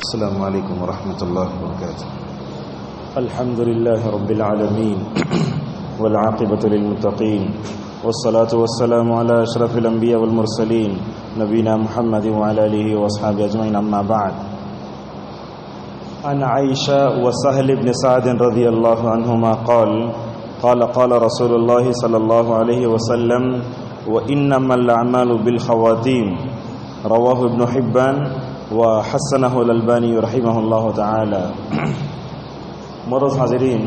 السلام علیکم ورحمۃ اللہ وبرکاتہ۔ الحمد للہ رب العالمین والعاقبۃ للمتقین والصلاة والسلام علی اشرف الانبیاء والمرسلین نبینا محمد وعلی آلہ واصحابہ اجمعین، اما بعد۔ عن عائشہ وسہل بن سعد رضی اللہ عنہما قال رسول اللہ صلی اللہ علیہ وسلم وإنما الأعمال بالخواتیم، رواہ ابن حبان وحسنہ الالبانی رحمہ اللہ تعالی۔ معزز حاضرین،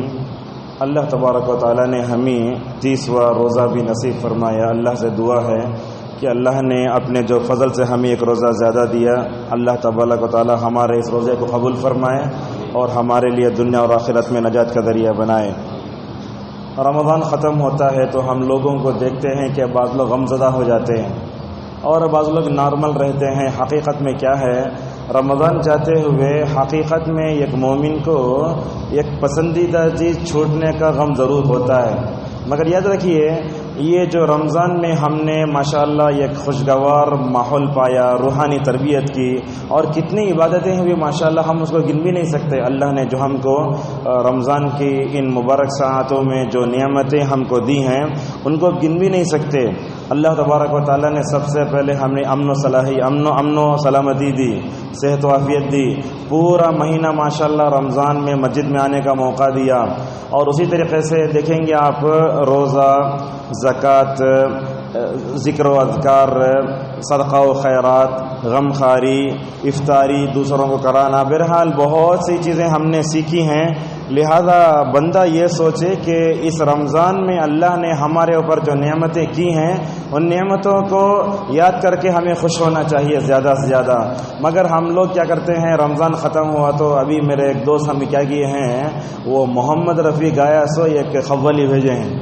اللہ تبارک و تعالی نے ہمیں 30واں روزہ بھی نصیب فرمایا۔ اللہ سے دعا ہے کہ اللہ نے اپنے جو فضل سے ہمیں ایک روزہ زیادہ دیا، اللہ تبارک و تعالی ہمارے اس روزے کو قبول فرمائے اور ہمارے لیے دنیا اور آخرت میں نجات کا ذریعہ بنائے۔ رمضان ختم ہوتا ہے تو ہم لوگوں کو دیکھتے ہیں کہ بعض لوگ غمزدہ ہو جاتے ہیں اور بعض لوگ نارمل رہتے ہیں۔ حقیقت میں کیا ہے، رمضان جاتے ہوئے حقیقت میں ایک مومن کو ایک پسندیدہ چیز چھوٹنے کا غم ضرور ہوتا ہے، مگر یاد رکھیے یہ جو رمضان میں ہم نے ماشاءاللہ ایک خوشگوار ماحول پایا، روحانی تربیت کی، اور کتنی عبادتیں ہوئی ماشاءاللہ، ہم اس کو گن بھی نہیں سکتے۔ اللہ نے جو ہم کو رمضان کی ان مبارک ساعتوں میں جو نعمتیں ہم کو دی ہیں ان کو گن بھی نہیں سکتے۔ اللہ تبارک و تعالی نے سب سے پہلے ہمیں امن و سلامتی دی، صحت و عافیت دی، پورا مہینہ ماشاءاللہ رمضان میں مسجد میں آنے کا موقع دیا، اور اسی طریقے سے دیکھیں گے آپ روزہ، زکوٰۃ، ذکر و اذکار، صدقہ و خیرات، غم خواری، افطاری دوسروں کو کرانا، بہرحال بہت سی چیزیں ہم نے سیکھی ہیں۔ لہذا بندہ یہ سوچے کہ اس رمضان میں اللہ نے ہمارے اوپر جو نعمتیں کی ہیں ان نعمتوں کو یاد کر کے ہمیں خوش ہونا چاہیے زیادہ سے زیادہ۔ مگر ہم لوگ کیا کرتے ہیں، رمضان ختم ہوا تو ابھی میرے ایک دوست ہمیں کیا کیے ہیں، وہ محمد رفیع گایا سو ایک قوالی بھیجے ہیں،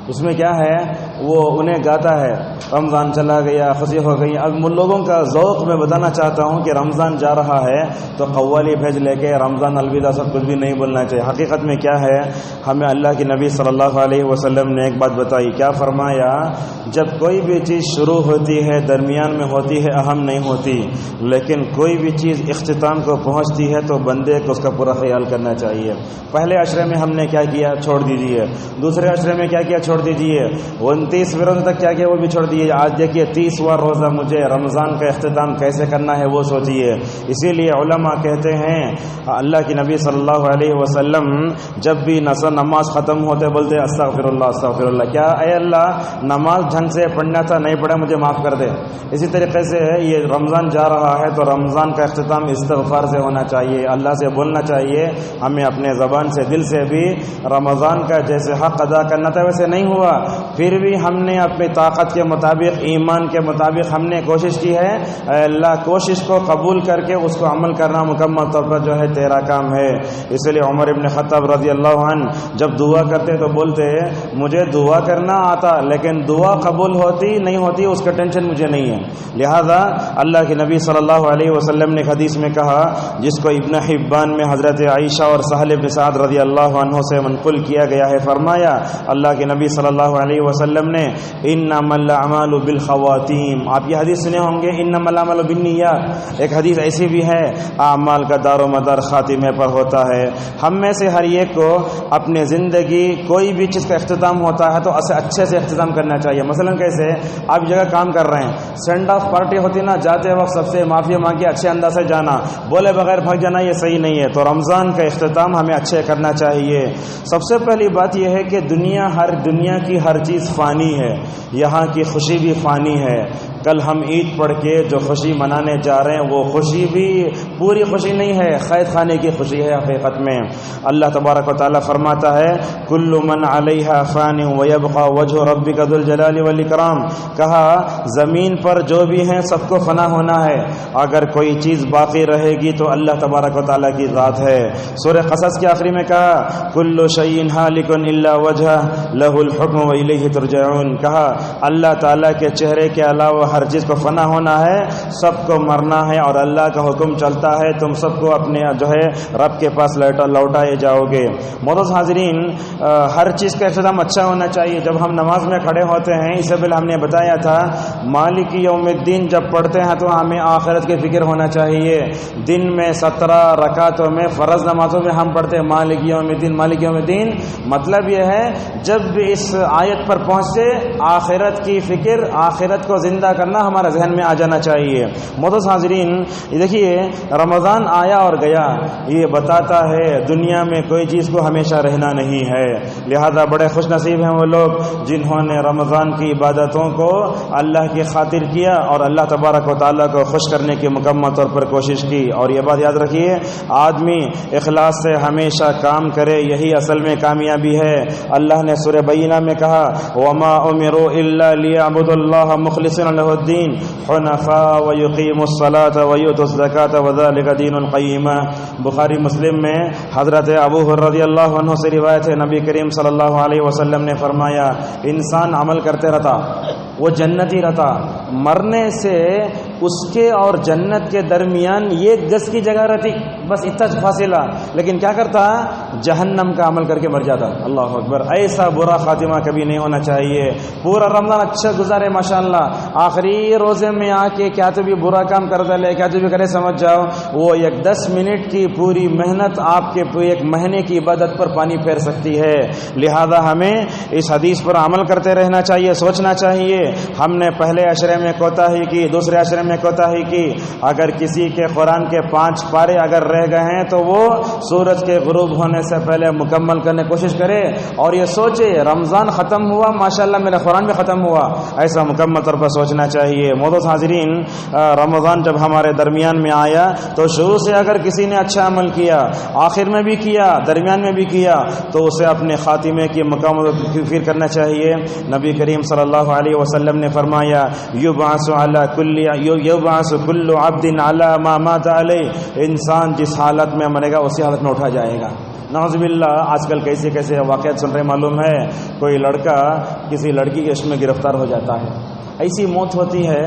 اس میں کیا ہے وہ انہیں گاتا ہے رمضان چلا گیا، خوشی ہو گئی۔ اب ان لوگوں کا ذوق میں بتانا چاہتا ہوں کہ رمضان جا رہا ہے تو قوالی بھیج لے کے رمضان الوداع سب کچھ بھی نہیں بولنا چاہیے۔ حقیقت میں کیا ہے، ہمیں اللہ کے نبی صلی اللہ علیہ وسلم نے ایک بات بتائی، کیا فرمایا، جب کوئی بھی چیز شروع ہوتی ہے درمیان میں ہوتی ہے اہم نہیں ہوتی، لیکن کوئی بھی چیز اختتام کو پہنچتی ہے تو بندے کو اس کا پورا خیال کرنا چاہیے۔ پہلے عشرے میں ہم نے کیا کیا، چھوڑ دیجیے۔ دوسرے عشرے میں کیا کیا، چھوڑ دیجیے۔ 29 روزے تک کیا کیا وہ بھی چھوڑ دیجیے۔ آج دیکھیے 30واں روزہ مجھے رمضان کا اختتام کیسے کرنا ہے وہ سوچیے۔ اسی لیے علماء کہتے ہیں اللہ کی نبی صلی اللہ علیہ وسلم جب بھی نماز ختم ہوتے بولتے استغفر اللہ استغفر اللہ، کیا اے اللہ نماز ڈھنگ سے پڑھنا تھا نہیں پڑھا مجھے معاف کر دے۔ اسی طریقے سے یہ رمضان جا رہا ہے تو رمضان کا اختتام استغفار سے ہونا چاہیے، اللہ سے بولنا چاہیے ہمیں اپنے زبان سے دل سے بھی رمضان کا جیسے حق ادا کرنا تھا ویسے نہیں ہوا، پھر بھی ہم نے اپنی طاقت کے مطابق ایمان کے مطابق ہم نے کوشش کی ہے، اے اللہ کوشش کو قبول کر کے اس کو عمل کرنا مکمل طور پر جو ہے تیرا کام ہے۔ اس لیے عمر ابن خطاب رضی اللہ عنہ جب دعا کرتے تو بولتے مجھے دعا کرنا آتا لیکن دعا قبول ہوتی نہیں ہوتی اس کا ٹینشن مجھے نہیں ہے۔ لہذا اللہ کے نبی صلی اللہ علیہ وسلم نے حدیث میں کہا، جس کو ابن حبان میں حضرت عائشہ اور سہل بن سعد رضی اللہ عنہ سے منقول کیا گیا ہے، فرمایا اللہ کے نبی صلی اللہ علیہ وسلم نے انما الاعمال بالخواتیم، آپ یہ حدیث سنے ہوں گے، انما الاعمال بالنیات، ایک حدیث ایسی بھی ہے اعمال کا دار و مدار خاتمے پر ہوتا ہے۔ ہم میں سے ہر ایک کو اپنے زندگی کوئی بھی چیز کا اختتام ہوتا ہے تو اسے اچھے سے اختتام کرنا چاہیے۔ مثلا کیسے، آپ جگہ کام کر رہے ہیں، سینڈ آف پارٹی ہوتی نا، جاتے وقت سب سے معافی مانگی، اچھے انداز سے جانا، بولے بغیر بھاگ جانا، یہ صحیح نہیں ہے۔ تو رمضان کا اختتام ہمیں اچھے کرنا چاہیے۔ سب سے پہلی بات یہ ہے کہ دنیا کی ہر چیز فانی ہے، یہاں کی خوشی بھی فانی ہے۔ کل ہم عید پڑھ کے جو خوشی منانے جا رہے ہیں وہ خوشی بھی پوری خوشی نہیں ہے، قید خانے کی خوشی ہے حقیقت میں۔ اللہ تبارک و تعالی فرماتا ہے کل من علیہا فان ویبقى وجہ ربک ذو الجلال والاکرام، کہا زمین پر جو بھی ہیں سب کو فنا ہونا ہے، اگر کوئی چیز باقی رہے گی تو اللہ تبارک و تعالی کی ذات ہے۔ سورہ قصص کے آخری میں کہا کل شیء ہالک الا وجہ لہ الحکم والیہ ترجعون، کہا اللہ تعالی کے چہرے کے علاوہ ہر چیز کو فنا ہونا ہے، سب کو مرنا ہے اور اللہ کا حکم چلتا ہے، تم سب کو اپنے جو ہے رب کے پاس لوٹائے جاؤ گے۔ معزز حاضرین، ہر چیز کا اختتام اچھا ہونا چاہیے۔ جب ہم نماز میں کھڑے ہوتے ہیں، اس سے پہلے ہم نے بتایا تھا مالک یوم الدین جب پڑھتے ہیں تو ہمیں آخرت کی فکر ہونا چاہیے۔ دن میں 17 رکعتوں میں فرض نمازوں میں ہم پڑھتے ہیں مالک یوم الدین مالک یوم الدین، مطلب یہ ہے جب بھی اس آیت پر پہنچے آخرت کی فکر، آخرت کو زندہ کرنا ہمارے ذہن میں آ جانا چاہیے۔ معزز حاضرین، دیکھیے رمضان آیا اور گیا، یہ بتاتا ہے دنیا میں کوئی چیز کو ہمیشہ رہنا نہیں ہے، لہذا بڑے خوش نصیب ہیں وہ لوگ جنہوں نے رمضان کی عبادتوں کو اللہ کی خاطر کیا اور اللہ تبارک و تعالیٰ کو خوش کرنے کی مکمل طور پر کوشش کی۔ اور یہ بات یاد رکھیے، آدمی اخلاص سے ہمیشہ کام کرے، یہی اصل میں کامیابی ہے۔ اللہ نے سورہ بینہ میں کہا وَمَا أُمِرُوا إِلَّا لِيَعْبُدُوا اللَّهَ مُخْلِصِينَ لَهُ الدِّينَ حُنَفَاءَ وَيُقِيمُوا الصَّلَاةَ وَيُؤْتُوا الزَّكَاةَ وَذَلِكَ دِينُ الْقَيِّمَةِ۔ بخاری مسلم میں حضرت ابو ہریرہ رضی اللہ عنہ سے روایت ہے، نبی کریم صلی اللہ علیہ وسلم نے فرمایا انسان عمل کرتے رہتا، وہ جنتی رہتا، مرنے سے اس کے اور جنت کے درمیان 1 گز کی جگہ رہتی، بس اتنا فاصلہ، لیکن کیا کرتا جہنم کا عمل کر کے مر جاتا۔ اللہ اکبر، ایسا برا خاتمہ کبھی نہیں ہونا چاہیے۔ پورا رمضان اچھا گزارے ماشاءاللہ، آخری روزے میں آ کے کیا تو بھی برا کام کر ڈالے، کیا تو بھی کرے سمجھ جاؤ، وہ 10 منٹ کی پوری محنت آپ کے 1 مہینے کی عبادت پر پانی پھیر سکتی ہے۔ لہذا ہمیں اس حدیث پر عمل کرتے رہنا چاہیے، سوچنا چاہیے ہم نے پہلے عشرے میں کوتاہی کی، دوسرے عشرے میں کوتاہی کی، اگر کسی کے قرآن کے 5 پارے اگر رہ گئے ہیں تو وہ سورج کے غروب ہونے سے پہلے مکمل کرنے کی کوشش کرے، اور یہ سوچے رمضان ختم ہوا ماشاءاللہ میرا قرآن بھی ختم ہوا، ایسا مکمل طور پر سوچنا چاہیے۔ معزز حاضرین، رمضان جب ہمارے درمیان میں آیا تو شروع سے اگر کسی نے اچھا عمل کیا، آخر میں بھی کیا، درمیان میں بھی کیا، تو اسے اپنے خاتمے کی مکمل فکر کرنا چاہیے۔ نبی کریم صلی اللہ علیہ وسلم نے فرمایا یبعث کل عبد علی ما مات علیہ، انسان جس حالت میں مرے گا اسی حالت میں اٹھا جائے گا۔ نعوذ باللہ، آج کل کیسے کیسے واقعات سن رہے معلوم ہے، کوئی لڑکا کسی لڑکی کے عشق میں گرفتار ہو جاتا ہے، ایسی موت ہوتی ہے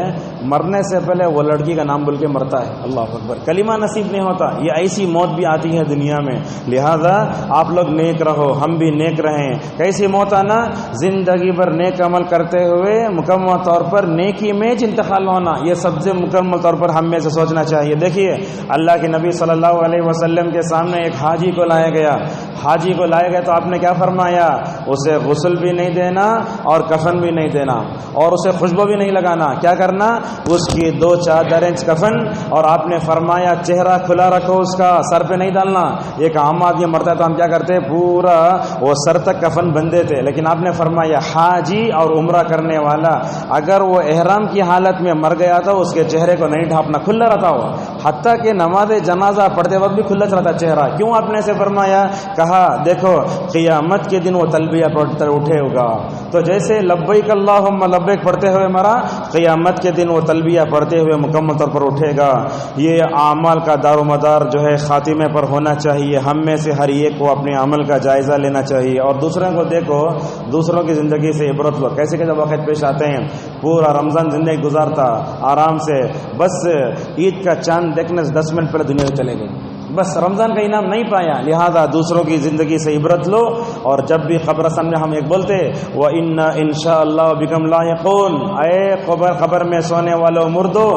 مرنے سے پہلے وہ لڑکی کا نام بول کے مرتا ہے، اللہ اکبر، کلمہ نصیب نہیں ہوتا، یہ ایسی موت بھی آتی ہے دنیا میں۔ لہذا آپ لوگ نیک رہو، ہم بھی نیک رہیں۔ کیسی موت آنا؟ زندگی بھر نیک عمل کرتے ہوئے مکمل طور پر نیکی میں انتقال ہونا، یہ سب سے مکمل طور پر ہم میں سے سوچنا چاہیے۔ دیکھیے اللہ کے نبی صلی اللہ علیہ وسلم کے سامنے ایک حاجی کو لایا گیا، حاجی کو لائے گئے تو آپ نے کیا فرمایا؟ اسے غسل بھی نہیں دینا اور کفن بھی نہیں دینا اور اسے خوشبو بھی نہیں لگانا، کیا کرنا؟ اس کی 2 چادریں کفن، اور آپ نے فرمایا چہرہ کھلا رکھو، اس کا سر پہ نہیں ڈالنا۔ ایک عام آدمی مرتا ہے تو ہم کیا کرتے؟ پورا وہ سر تک کفن بندھے تھے، لیکن آپ نے فرمایا حاجی اور عمرہ کرنے والا اگر وہ احرام کی حالت میں مر گیا تو اس کے چہرے کو نہیں ڈھانپنا، کھلا رہتا ہو، حتیٰ کہ نماز جنازہ پڑھتے وقت بھی کھلا رہتا چہرہ۔ کیوں آپ نے ایسے فرمایا؟ کہا دیکھو قیامت کے دن وہ تلبیہ پڑھتے اٹھے ہوگا، تو جیسے لبیک اللہم لبیک پڑھتے ہوئے مرا، قیامت کے دن وہ تلبیہ پڑھتے ہوئے مکمل طور پر اٹھے گا۔ یہ اعمال کا دار و مدار جو ہے خاتمے پر ہونا چاہیے۔ ہم میں سے ہر ایک کو اپنے عمل کا جائزہ لینا چاہیے اور دوسروں کو دیکھو، دوسروں کی زندگی سے عبرت لو، کیسے کیسے واقعات پیش آتے ہیں۔ پورا رمضان زندگی گزارتا آرام سے، بس عید کا چاند دیکھنے سے 10 منٹ پہلے دنیا سے چلے گئے، بس رمضان کا انعام نہیں پایا۔ لہذا دوسروں کی زندگی سے عبرت لو، اور جب بھی قبرستان میں ہم ایک بولتے وَإِنَّا إِن شَاءَ اللَّهُ بِكُمْ لَاحِقُونَ، اے قبر میں سونے والوں مردو،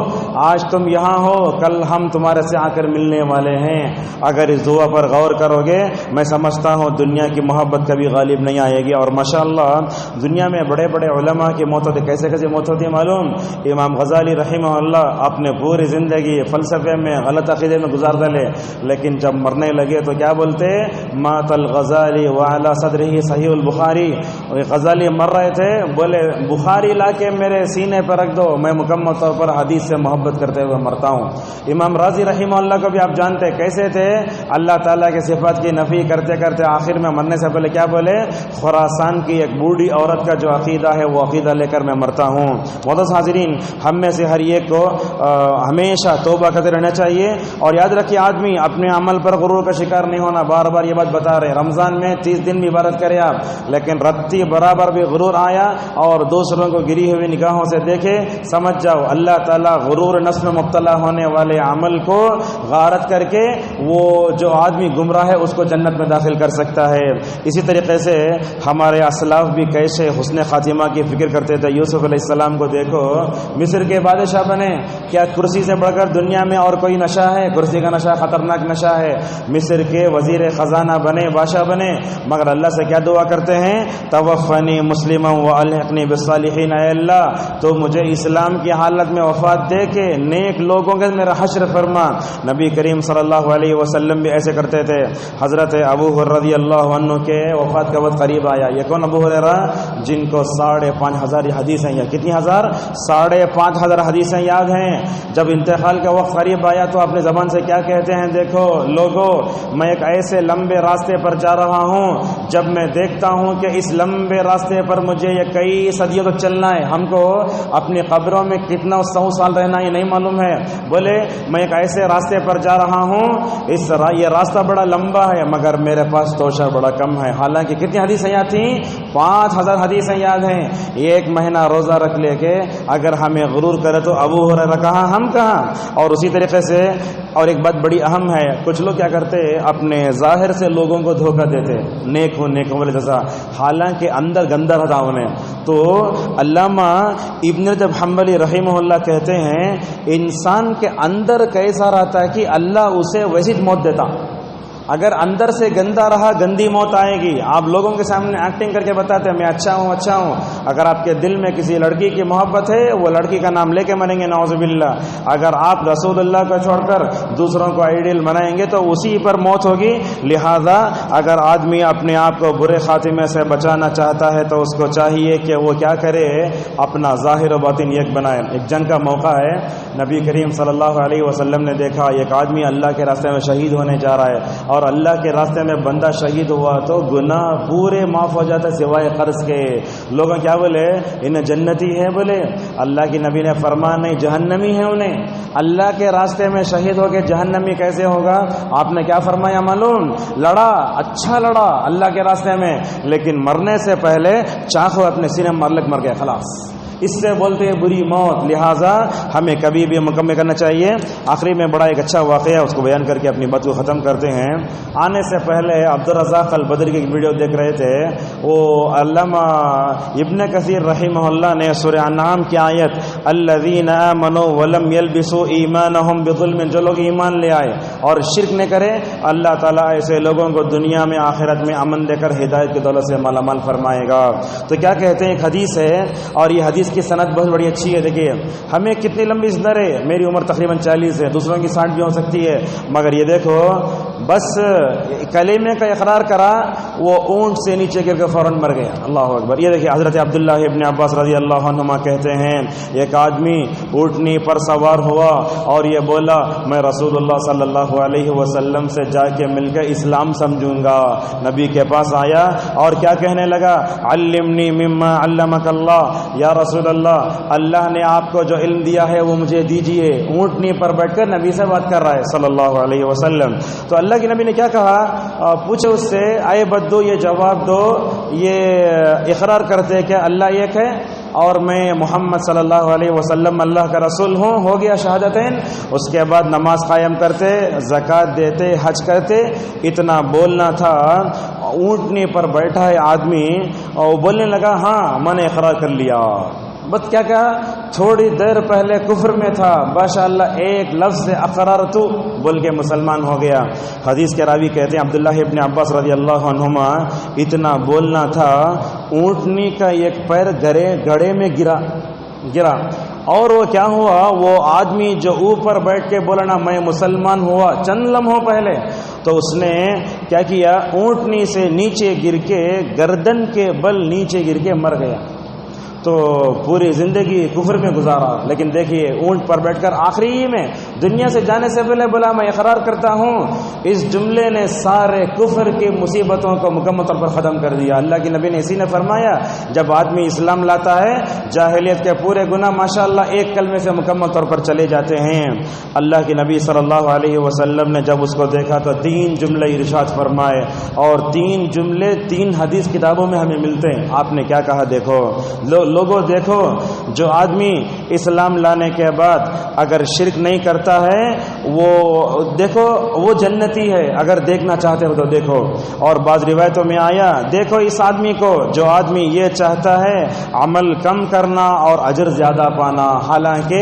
آج تم یہاں ہو، کل ہم تمہارے سے آ کر ملنے والے ہیں۔ اگر اس دعا پر غور کرو گے، میں سمجھتا ہوں دنیا کی محبت کبھی غالب نہیں آئے گی۔ اور ماشاءاللہ دنیا میں بڑے بڑے علماء کی موت ہوتی، کیسے کیسے موت ہوتی ہے معلوم؟ امام غزالی رحمہ اللہ اپنے پوری زندگی فلسفے میں غلط عقیدے میں گزار ڈالے، لیکن جب مرنے لگے تو کیا بولتے؟ مات الغزالی وعلی صدرہ صحیح البخاری، غزالی مر رہے تھے، بولے بخاری لا کے میرے سینے پر رکھ دو، میں مکمل طور پر حدیث سے محبت محبت کرتے ہوئے مرتا ہوں۔ امام راضی رحمہ اللہ کو بھی آپ جانتے کیسے تھے، اللہ تعالیٰ کے صفات کی نفی کرتے کرتے آخر میں مرنے سے پہلے کیا بولے، خراسان کی ایک بوڑھی عورت کا جو عقیدہ ہے وہ عقیدہ لے کر میں مرتا ہوں۔ معزز حاضرین، ہم میں سے ہر ایک کو ہمیشہ توبہ کرتے رہنا چاہیے، اور یاد رکھیے آدمی اپنے عمل پر غرور کا شکار نہیں ہونا۔ بار بار یہ بات بتا رہے، رمضان میں 30 دن بھی عبادت کرے آپ، لیکن رتی برابر بھی غرور آیا اور دوسروں کو گری ہوئی نگاہوں سے دیکھے، سمجھ جاؤ اللہ تعالیٰ غرور نفس میں مبتلا ہونے والے عمل کو غارت کر کے وہ جو آدمی گمراہ ہے اس کو جنت میں داخل کر سکتا ہے۔ اسی طریقے سے ہمارے اسلاف بھی کیسے حسن خاتمہ کی فکر کرتے تھے۔ یوسف علیہ السلام کو دیکھو، مصر کے بادشاہ بنے، کیا کرسی سے بڑھ کر دنیا میں اور کوئی نشہ ہے؟ کرسی کا نشہ خطرناک نشہ ہے۔ مصر کے وزیر خزانہ بنے، بادشاہ بنے، مگر اللہ سے کیا دعا کرتے ہیں، توفنی مسلما والحقنی بالصالحین، اے اللہ تو مجھے اسلام کی حالت میں وفات دے کے نیک لوگوں کے میرا حشر فرما۔ نبی کریم صلی اللہ علیہ وسلم بھی ایسے کرتے تھے۔ حضرت ابو ہریرہ رضی اللہ عنہ کے وفات کا وقت قریب آیا۔ یہ کون ابو ہریرہ؟ جن کو 5,500 حدیثیں، یا کتنی ہزار؟ 5,500 حدیثیں یاد ہیں۔ جب انتقال کا وقت قریب آیا تو اپنے زبان سے کیا کہتے ہیں، دیکھو لوگوں، میں ایک ایسے لمبے راستے پر جا رہا ہوں، جب میں دیکھتا ہوں کہ اس لمبے راستے پر مجھے یہ کئی صدیوں تک چلنا ہے، ہم کو اپنی قبروں میں کتنا 100 سال رہنا یہ نہیں معلوم ہے، بولے میں ایک ایسے راستے پر جا رہا ہوں، یہ راستہ بڑا لمبا ہے مگر میرے پاس توشہ بڑا کم ہے۔ حالانکہ کتنی حدیثیں یاد تھیں؟ 5,000 حدیثیں یاد ہیں۔ ایک مہینہ روزہ رکھ لے کے اگر ہمیں غرور کرے تو ابو ہریرہ کہاں، ہم کہاں؟ اور اسی طریقے سے اور ایک بات بڑی اہم ہے، کچھ لوگ کیا کرتے اپنے ظاہر سے لوگوں کو دھوکہ دیتے، نیک ہو نیک ہو جیسا، حالانکہ اندر گندہ رہتا انہیں۔ تو علامہ ابن رجب حنبلی رحمہ اللہ کہتے ہیں انسان کے اندر کیسا رہتا ہے کہ اللہ اسے ویسی موت دیتا۔ اگر اندر سے گندا رہا گندی موت آئے گی۔ آپ لوگوں کے سامنے ایکٹنگ کر کے بتاتے ہیں میں اچھا ہوں اچھا ہوں، اگر آپ کے دل میں کسی لڑکی کی محبت ہے وہ لڑکی کا نام لے کے مریں گے نعوذ باللہ۔ اگر آپ رسول اللہ کو چھوڑ کر دوسروں کو آئیڈیل بنائیں گے تو اسی پر موت ہوگی۔ لہذا اگر آدمی اپنے آپ کو برے خاتمے سے بچانا چاہتا ہے تو اس کو چاہیے کہ وہ کیا کرے، اپنا ظاہر و باطن ایک بنائے۔ ایک جنگ کا موقع ہے، نبی کریم صلی اللہ علیہ وسلم نے دیکھا ایک آدمی اللہ کے راستے میں شہید ہونے جا رہا ہے، اور اللہ کے راستے میں بندہ شہید ہوا تو گناہ پورے معاف ہو جاتا سوائے قرض کے۔ لوگوں کیا بولے، انہیں جنتی ہے، بولے اللہ کی نبی نے فرمایا نہیں، جہنمی ہے انہیں۔ اللہ کے راستے میں شہید ہو کے جہنمی کیسے ہوگا؟ آپ نے کیا فرمایا معلوم؟ لڑا، اچھا لڑا اللہ کے راستے میں، لیکن مرنے سے پہلے چاقو اپنے سینے میں مار مر گیا، خلاص۔ اس سے بولتے ہیں بری موت۔ لہٰذا ہمیں کبھی بھی مکمل کرنا چاہیے۔ آخری میں بڑا ایک اچھا واقعہ اس کو بیان کر کے اپنی بات کو ختم کرتے ہیں۔ آنے سے پہلے عبدالرزاق البدری کی ایک ویڈیو دیکھ رہے تھے، وہ علامہ ابن کثیر رحمہ اللہ نے سورہ انعام کی آیت الذین آمنوا ولم یلبسوا ایمانہم بظلم، جو لوگ ایمان لے آئے اور شرک نہ کرے، اللہ تعالیٰ ایسے لوگوں کو دنیا میں آخرت میں امن دے کر ہدایت کی دولت سے مالا مال فرمائے گا۔ تو کیا کہتے ہیں، ایک حدیث ہے اور یہ حدیث کی سند بہت بڑی اچھی ہے۔ دیکھیے ہمیں کتنی لمبی زندہ ہے، میری عمر تقریباً 40 ہے، دوسروں کی 60 بھی ہو سکتی ہے، مگر یہ دیکھو بس کلمے کا اقرار کرا، وہ اونٹ سے نیچے گر کے فوراً مر گیا۔ اللہ اکبر۔ یہ دیکھیے حضرت عبداللہ ابن عباس رضی اللہ عنہما کہتے ہیں ایک آدمی اونٹنی پر سوار ہوا اور یہ بولا میں رسول اللہ صلی اللہ علیہ وسلم سے جا کے مل کے اسلام سمجھوں گا۔ نبی کے پاس آیا اور کیا کہنے لگا، علمنی مما علمک اللہ، یا رسول اللہ نے آپ کو جو علم دیا ہے وہ مجھے دیجئے۔ اونٹنی پر بیٹھ کر نبی سے بات کر رہا ہے صلی اللہ علیہ وسلم۔ تو اللہ کے نبی نے کیا کہا، پوچھے اس سے، اے بدو یہ جواب دو، یہ اقرار کرتے کہ اللہ ایک ہے اور میں محمد صلی اللہ علیہ وسلم اللہ کا رسول ہوں، ہو گیا شہادتین۔ اس کے بعد نماز قائم کرتے، زکوٰۃ دیتے، حج کرتے، اتنا بولنا تھا۔ اونٹنی پر بیٹھا ہے آدمی اور بولنے لگا ہاں میں نے اقرار کر لیا۔ بس کیا کہا، تھوڑی دیر پہلے کفر میں تھا، ماشاءاللہ ایک لفظ سے اقرار تو بول کے مسلمان ہو گیا۔ حدیث کے راوی کہتے ہیں عبداللہ ابن عباس رضی اللہ عنہما اتنا بولنا تھا، اونٹنی کا ایک پیر گڑھے میں گرا اور وہ کیا ہوا، وہ آدمی جو اوپر بیٹھ کے بولنا میں مسلمان ہوا چند لمحوں پہلے، تو اس نے کیا کیا، اونٹنی سے نیچے گر کے گردن کے بل نیچے گر کے مر گیا۔ تو پوری زندگی کفر میں گزارا، لیکن دیکھیے اونٹ پر بیٹھ کر آخری میں دنیا سے جانے سے پہلے بولا میں اقرار کرتا ہوں، اس جملے نے سارے کفر کی مصیبتوں کو مکمل طور پر ختم کر دیا۔ اللہ کے نبی نے اسی نے فرمایا جب آدمی اسلام لاتا ہے جاہلیت کے پورے گناہ ماشاءاللہ ایک کلمے سے مکمل طور پر چلے جاتے ہیں۔ اللہ کے نبی صلی اللہ علیہ وسلم نے جب اس کو دیکھا تو 3 جملے ارشاد فرمائے، اور 3 جملے 3 حدیث کتابوں میں ہمیں ملتے ہیں۔ آپ نے کیا کہا؟ دیکھو لوگوں دیکھو، جو آدمی اسلام لانے کے بعد اگر شرک نہیں کرتا ہے وہ دیکھو وہ جنتی ہے، اگر دیکھنا چاہتے ہو تو دیکھو۔ اور بعض روایتوں میں آیا دیکھو اس آدمی کو، جو آدمی یہ چاہتا ہے عمل کم کرنا اور اجر زیادہ پانا، حالانکہ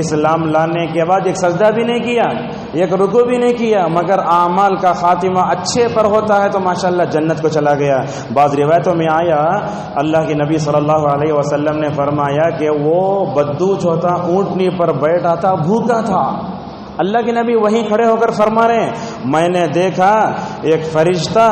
اسلام لانے کے بعد ایک سجدہ بھی نہیں کیا، ایک رکوع بھی نہیں کیا، مگر اعمال کا خاتمہ اچھے پر ہوتا ہے تو ماشاءاللہ جنت کو چلا گیا۔ بعض روایتوں میں آیا اللہ کے نبی صلی اللہ علیہ وسلم نے فرمایا کہ وہ بدوچ ہوتا، اونٹنی پر بیٹھا تھا، بھوکا تھا۔ اللہ کے نبی وہیں کھڑے ہو کر فرما رہے ہیں میں نے دیکھا ایک فرشتہ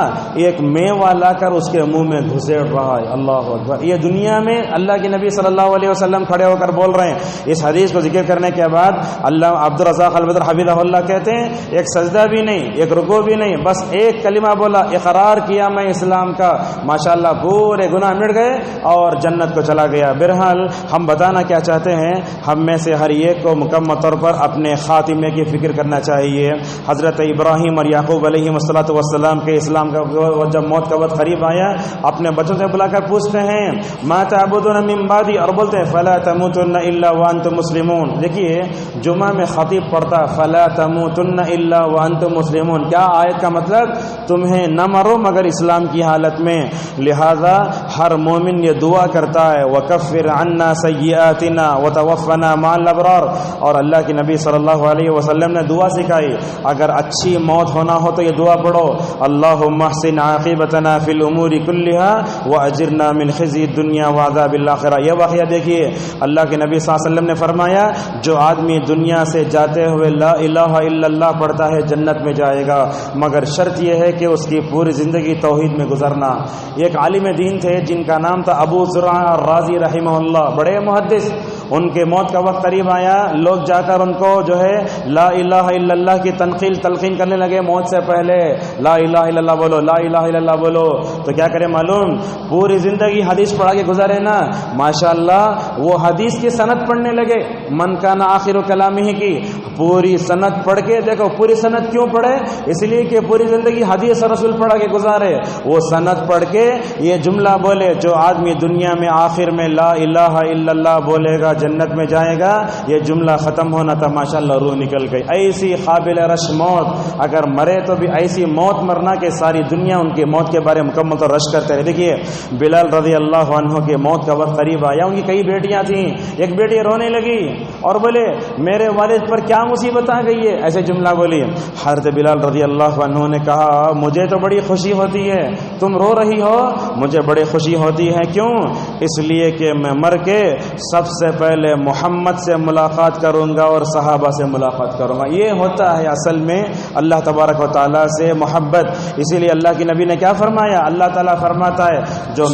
ایک میوہ لا کر اس کے منہ میں گھسیڑ رہا ہے۔ اللہ اکبر! یہ دنیا میں اللہ کے نبی صلی اللہ علیہ وسلم کھڑے ہو کر بول رہے ہیں۔ اس حدیث کو ذکر کرنے کے بعد اللہ عبدالرزاق البدر حفظہ اللہ کہتے ہیں ایک سجدہ بھی نہیں، ایک رکوع بھی نہیں، بس ایک کلمہ بولا، اقرار کیا میں اسلام کا، ماشاءاللہ پورے گناہ مٹ گئے اور جنت کو چلا گیا۔ بہرحال ہم بتانا کیا چاہتے ہیں، ہم میں سے ہر ایک کو مکمل طور پر اپنے خاتمے کی فکر کرنا چاہیے۔ حضرت ابراہیم اور یعقوب علیہ السلام کے اسلام کا جب موت کا وقت قریب آیا اپنے بچوں سے بلا کر پوچھتے ہیں ما تعبدون من بعدی، اور بولتے ہیں فلا تموتن الا وانتم مسلمون۔ دیکھیے جمعہ میں خطیب پڑھتا فلا تموتن الا وانتم مسلمون، کیا آیت کا مطلب؟ تمہیں نہ مرو مگر اسلام کی حالت میں۔ لہذا ہر مومن یہ دعا کرتا ہے وکفر عنا سیئاتنا وتوفنا مع الابرار، اور اللہ کے نبی صلی اللہ علیہ وسلم نے دعا سکھائی اگر اچھی موت ہونا ہو تو یہ دعا پڑھو اللہم احسن عاقبتنا فی الامور کلها واجرنا من خزی الدنیا وعذاب الاخرہ۔ یہ واقعہ دیکھیے اللہ کے نبی صلی اللہ علیہ وسلم نے فرمایا جو آدمی دنیا سے جاتے ہوئے لا الہ الا اللہ پڑھتا ہے جنت میں جائے گا، مگر شرط یہ ہے کہ اس کی پوری زندگی توحید میں گزرنا۔ ایک عالم دین تھے جن کا نام تھا ابو زرع الرازی رحمہ اللہ، بڑے محدث۔ ان کے موت کا وقت قریب آیا، لوگ جا کر ان کو جو ہے لا الہ الا اللہ کی تلقین کرنے لگے موت سے پہلے، لا الہ الا اللہ بولو، لا الہ الا اللہ بولو۔ تو کیا کرے معلوم، پوری زندگی حدیث پڑھا کے گزارے نا، ماشاءاللہ وہ حدیث کی سند پڑھنے لگے، من کان آخر کلامہ کی پوری سند پڑھ کے دیکھو، پوری سند کیوں پڑھے؟ اس لیے کہ پوری زندگی حدیث رسول پڑھا کے گزارے۔ وہ سند پڑھ کے یہ جملہ بولے جو آدمی دنیا میں آخر میں لا الہ الا اللہ بولے گا جنت میں جائے گا، یہ جملہ ختم ہونا تھا ماشاءاللہ روح نکل گئی۔ ایسی قابل رش موت، اگر مرے تو بھی ایسی موت مرنا کہ ساری دنیا ان کی موت کے بارے میں مکمل طور رش کرتے رہے۔ دیکھیے بلال رضی اللہ عنہ کے موت کا وقت قریب آیا، ان کی کئی بیٹیاں تھیں، ایک بیٹی رونے لگی اور بولے میرے والد پر کیا مصیبت آ گئی ہے، ایسے جملہ بولی۔ حضرت بلال رضی اللہ عنہ نے کہا مجھے تو بڑی خوشی ہوتی ہے، تم رو رہی ہو، مجھے بڑی خوشی ہوتی ہے، کیوں؟ اس لیے کہ میں مر کے سب سے پہلے محمد سے ملاقات کروں گا اور صحابہ سے ملاقات کروں گا۔ یہ ہوتا ہے اصل میں اللہ تبارک و تعالیٰ سے محبت۔ اسی لیے اللہ کے نبی نے کیا فرمایا، اللہ تعالیٰ فرماتا ہے جو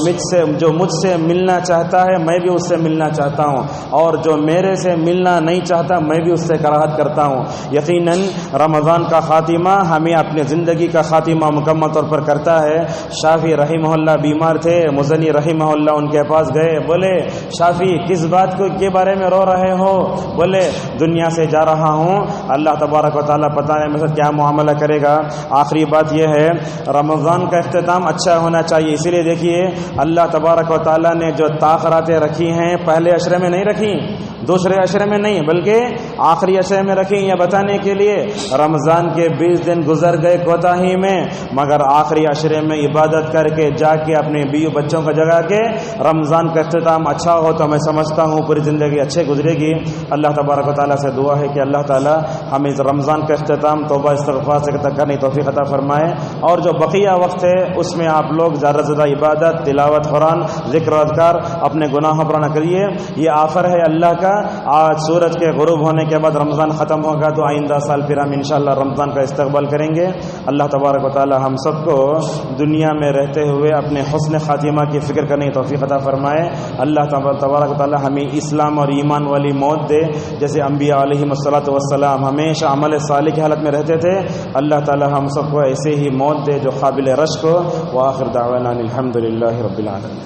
مجھ سے ملنا چاہتا ہے میں بھی اس سے ملنا چاہتا ہوں، اور جو میرے سے ملنا نہیں چاہتا میں بھی اس سے کراہت کرتا ہوں۔ یقیناً رمضان کا خاتمہ ہمیں اپنے زندگی کا خاتمہ مکمل طور پر کرتا ہے۔ شافی رحمہ اللہ بیمار تھے، مزنی رحمہ اللہ ان کے پاس گئے، بولے شافی کس بات کے بارے میں رو رہے ہو؟ بولے دنیا سے جا رہا ہوں، اللہ تبارک و تعالیٰ پتہ نہیں میرے ساتھ کیا معاملہ کرے گا۔ آخری بات یہ ہے رمضان کا اختتام اچھا ہونا چاہیے، اسی لیے دیکھیے اللہ تبارک و تعالیٰ نے جو تاخراتیں رکھی ہیں پہلے عشرے میں نہیں رکھی، دوسرے عشرے میں نہیں، بلکہ آخری عشرے میں رکھی، یہ بتانے کے لیے رمضان کے 20 دن گزر گئے کوتاہی میں، مگر آخری عشرے میں عبادت کر کے جا کے اپنے بیوی بچوں کو جگا کے رمضان کا اختتام اچھا ہو تو میں سمجھتا ہوں پوری زندگی اچھے گزرے گی۔ اللہ تبارک و تعالیٰ سے دعا ہے کہ اللہ تعالیٰ ہمیں اس رمضان کا اختتام توبہ استغفار سے کرنے توفیق عطا فرمائے، اور جو بقیہ وقت ہے اس میں آپ لوگ زیادہ سے زیادہ عبادت، تلاوت قرآن، ذکر و اذکار، اپنے گناہوں پر نہ کریے۔ یہ آفر ہے اللہ کا آج سورج کے غروب ہونے کے بعد رمضان ختم ہوگا تو آئندہ سال پھر ہم انشاءاللہ رمضان کا استقبال کریں گے. اللہ تبارک و تعالی ہم سب کو دنیا میں رہتے ہوئے اپنے حسن خاتمہ کی فکر کرنے کی توفیق عطا فرمائے. اللہ تبارک و تعالی ہمیں اسلام اور ایمان والی موت دے جیسے انبیاء علیہم الصلاۃ والسلام ہمیشہ عمل صالح کی حالت میں رہتے تھے. اللہ تعالی ہم سب کو ایسے ہی موت دے جو قابل رشک ہو. وآخر دعوانا الحمد للہ رب العالمین.